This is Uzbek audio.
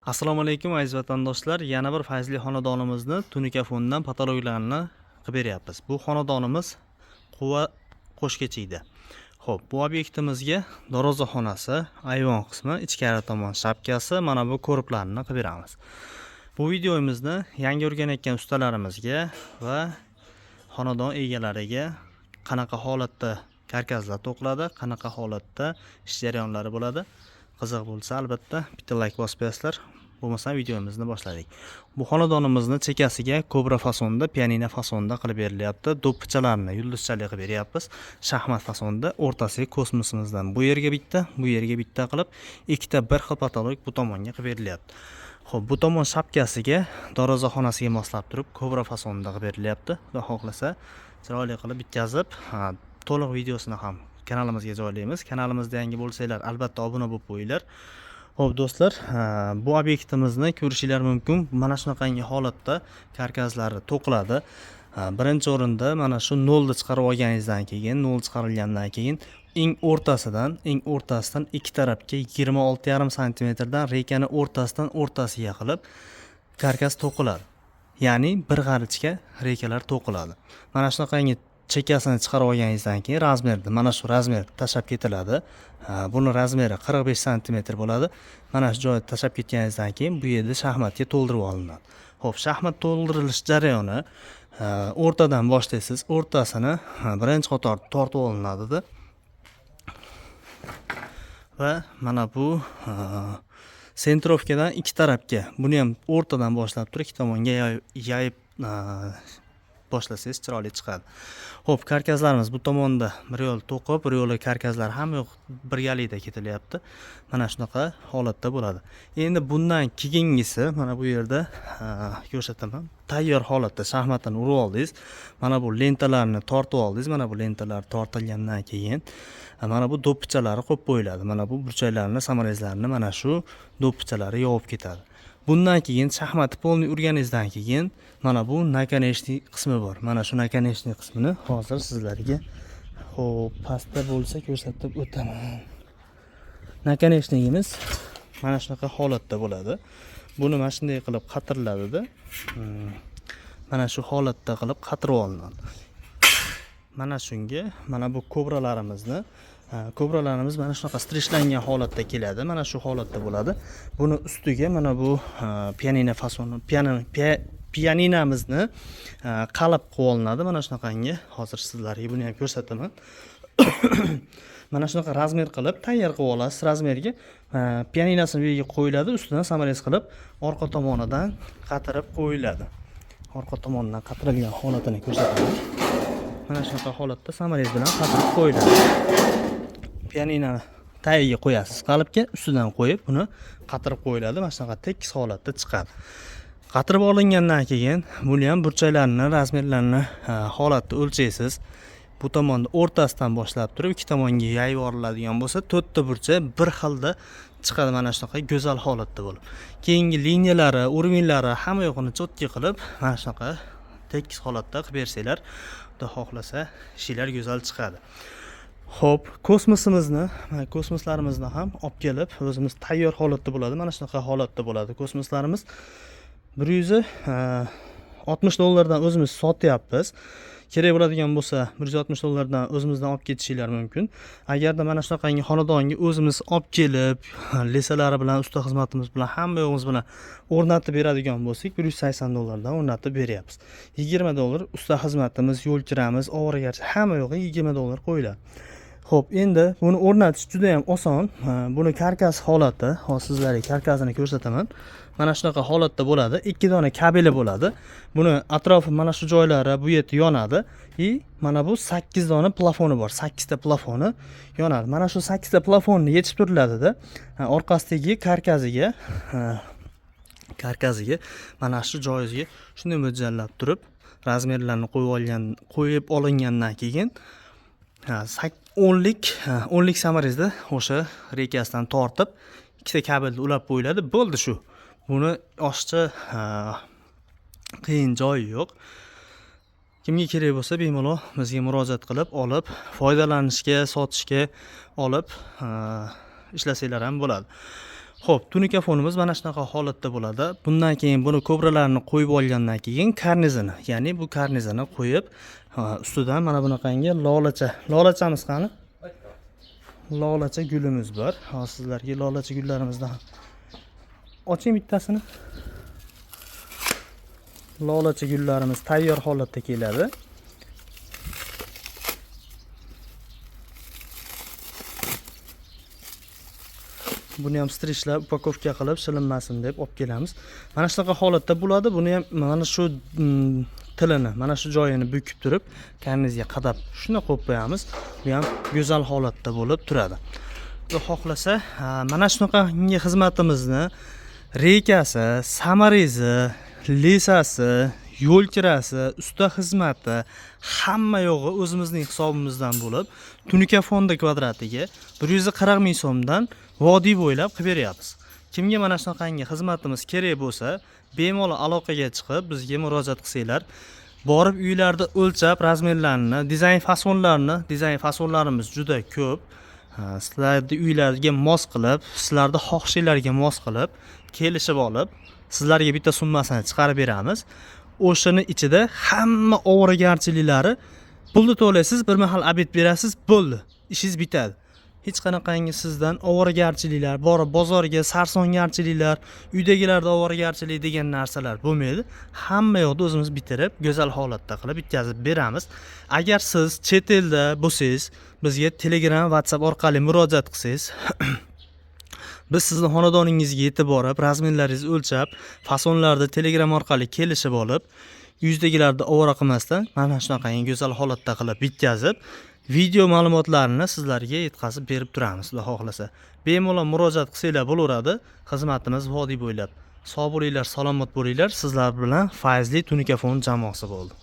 Assalomu alaykum aziz vatandoshlar. Yana bir fayzli xonadonimizni tunikafondan patologlarni qilib beryapmiz. Bu xonadonimiz Quva Qo'shkechida. Xo'p, bu obyektimizga darvozaxonasi, ayvon qismi, ichkari tomon shapkasi, mana bu ko'riklarni qilib beramiz. Bu videomizni yangi o'rganayotgan ustalarimizga va xonadon egalariga qanaqa holatda karkaslar to'qiladi, qanaqa holatda ish jarayonlari bo'ladi, qiziq bo'lsa albatta bitta like bosib qo'yasizlar. Bo'lmasa videomizni boshladik. Bu xonadonimizni chekasiga kobra fasonda, pianino fasonda qilib berilyapti. Do'ppichalarni yulduzchali qilib beryapmiz. Shaxmat fasonda, o'rtasiga kosmosimizdan bu yerga bitta, bu yerga bitta qilib, ikkita bir xil patolog bu tomonga qilib berilyapti. Xo'p, bu tomon shapkasiga, darvozaxonasiga moslab turib, kobra fasonda qilib berilyapti. Xudo xohlasa, chiroyli qilib bitkazib, to'liq videosini ham kanalimizga joylaymiz. Kanalimizda yangi bo'lsanglar, albatta obuna bo'lib qo'yinglar. Xo'p do'stlar, bu obyektimizni ko'rishinglar mumkin. Mana shunaqangi holatda karkaslari to'qiladi. Birinchi o'rinda mana shu nolni chiqarib olganingizdan keyin, nol chiqarilgandan keyin eng o'rtasidan ikki tarafga 26,5 cm dan rekani o'rtasiga qilib karkas to'qiladi. Ya'ni bir g'arichga rekalar to'qiladi. Mana shunaqangi chekasini chiqarib olganingizdan keyin razmerni, mana shu razmer tashab ketiladi. Buni razmeri 45 cm bo'ladi. Mana shu joyda tashab ketganingizdan keyin bu yerda shaxmatga to'ldirib olinadi. Xo'p, shaxmat to'ldirilish jarayoni o'rtadan boshlaysiz. O'rtasini birinchi qator tortib olinadi va mana bu sentrovkadan ikki tarafga, buni ham o'rtadan boshlab turib ikki tomonga yayib boshlasangiz chiroyli chiqadi. Xo'p, karkaslarimiz bu tomonda bir yo'l to'qib, bir yo'li karkaslar ham yo'q, birgalikda ketilyapti. Mana shunaqa holatda bo'ladi. Endi bundan keyingisi mana bu yerda ko'rsataman. Tayyor holatda shaxmatini urib oldingiz. Mana bu lentalarni tortib oldingiz. Mana bu lentalar tortilgandan keyin mana bu do'ppichalari qo'yib qo'yiladi. Mana bu burchaklarni, samarezlarni mana shu do'ppichalari yopib ketadi. Bundan keyin shaxmatni polni urganingizdan keyin mana bu nakonechniy qismi bor. Mana shu nakonechniy qismini hozir sizlarga pastda bo'lsa ko'rsatib o'taman. Nakonechniyimiz mana shunaqa holatda bo'ladi. Buni mana shunday qilib qatiriladi-da. Mana shu holatda qilib qatirib olinadi. Mana shunga, mana bu kobralarimiz mana shunaqa strishlangan holatda keladi. Mana shu holatda bo'ladi. Buni ustiga mana bu pianino fasoni, pianinamizni qalab qilib olinadi. Mana shunaqangi, hozir sizlarga buni ham ko'rsataman. Mana shunaqa razmer qilib tayyor qilib olasiz. Razmerga pianinosini bu yerga qo'yiladi, ustidan samarez qilib orqa tomonidan qatirib qo'yiladi. Orqa tomonidan qatirilgan holatini ko'rsataman. Mana shunaqa holatda samarez bilan qatirib qo'yiladi. Pianinoni tagiga qo'yasiz qalbga, ustidan qo'yib buni qatirib qo'yiladi. Mana shunaqa tekis holatda chiqadi. Qatirib olingandan keyin buni ham burchaklarni, razmerlarni holatni o'lchaysiz. Bu tomonda o'rtasidan boshlab turib ikki tomonga yayib yuboriladigan bo'lsa, 4 ta burchak bir xilda chiqadi. Mana shunaqa go'zal holatda bo'lib. Keyingi liniyalari, urinlari hamma yo'qini cho'tki qilib, mana shunaqa tekis holatda qilib bersanglar, xudo xohlasa ishlar go'zal chiqadi. Xo'p, kosmoslarimizni ham olib kelib, o'zimiz tayyor holatda bo'ladi. Mana shunaqa holatda bo'ladi kosmoslarimiz. 160 dollardan o'zimiz sotyapmiz. Kerak bo'ladigan bo'lsa 160 dollardan o'zimizdan olib ketishinglar mumkin. Agarda mana shunaqangi xonadonga o'zimiz olib kelib, lesalari bilan, usta xizmatimiz bilan, hamma yo'g'imiz bilan o'rnatib beradigan bo'lsak, 180 dollardan o'rnatib beryapmiz. 20 dollar usta xizmatimiz, yo'l kiramiz, ovoragarchi hamma yo'g'i 20 dollar qo'yiladi. Xo'p, endi buni o'rnatish juda ham oson. Buni karkas holati, hozir sizlarga karkasini ko'rsataman. Mana shunaqa holatda bo'ladi. 2 dona kabeli bo'ladi. Buni atrofi mana shu joylari bu yerda yonadi. Mana bu 8 dona plafoni bor. 8 ta plafoni yonadi. Mana shu 8 ta plafonni yechib turiladi-da. Orqasidagi karkasiga mana shu joyiga shunday mo'ljallab turib, razmerlarni qo'yib olingandan keyin 10lik samarezda o'sha rekasidan tortib ikkita kabelni ulab qo'yiladi. Bo'ldi shu. Buni oshcha qiyin joyi yo'q. Kimga kerak bo'lsa bemalol bizga murojaat qilib olib, foydalanishga, sotishga olib ishlasanglar ham bo'ladi. Xo'p, tunika fonimiz mana shunaqa holatda bo'ladi. Bundan keyin buni ko'bralarini qo'yib olgandan keyin karnizini, ya'ni bu karnizini qo'yib, ustidan mana bunaqangi lolachamiz qani? Lolacha gulimiz bor. Hozir sizlarga lolacha gullarimizdan oching bittasini. Lolacha gullarimiz tayyor holatda keladi. Buni ham strichlab upakovka qilib shilinmasin deb olib kelamiz. Mana shunaqa holatda bo'ladi. Buni ham mana shu tilini, mana shu joyini bukib turib, karnizga qadab shuni qo'yib qo'yamiz. Bu ham go'zal holatda bo'lib turadi. Xudo xohlasa, mana shunaqa xizmatimizni reykasi, samarezi, lesasi, yo'l kirasi, usta xizmati hamma yo'g'i o'zimizning hisobimizdan bo'lib, tunika fonda kvadratiga 140 ming so'mdan vodiy bo'ylab qilib beryapmiz. Kimga mana shunaqangi xizmatimiz kerak bo'lsa, bemalol aloqaga chiqib bizga murojaat qilsanglar, borib uylarda o'lchab razmerlarini, dizayn fasonlarimiz juda ko'p. Sizlarning uylarga mos qilib, sizlarning xohishinglarga mos qilib, kelishib olib, sizlarga bitta summasini chiqarib beramiz. O'shini ichida hamma ovoragarchiliklari pulni to'laysiz, bir mahal obed berasiz, bo'ldi. Ishingiz bitadi. Hech qanaqangi sizdan ovoragarchiliklar, borib bozorga sarsongarchiliklar, uydagilarda ovoragarchilik degan narsalar bo'lmaydi. Hamma yo'qni o'zimiz bitirib, go'zal holatda qilib bitkazib beramiz. Agar siz chet elda bo'lsangiz, bizga Telegram, WhatsApp orqali murojaat qilsangiz, biz sizni xonadoningizga yetib borib, razmerlaringizni o'lchab, fasonlarni Telegram orqali kelishib olib, yuzdagilarda ovora qilmasdan mana shunaqangi go'zal holatda qilib bitkazib, video ma'lumotlarini sizlarga yetkazib berib turamiz, xudo xohlasa. Bemalol murojaat qilsanglar bo'laveradi. Xizmatimiz vodiy bo'ylab. Sog' bo'linglar, salomat bo'linglar. Sizlar bilan Fayzli Tunika fon jamoasi bo'ldi.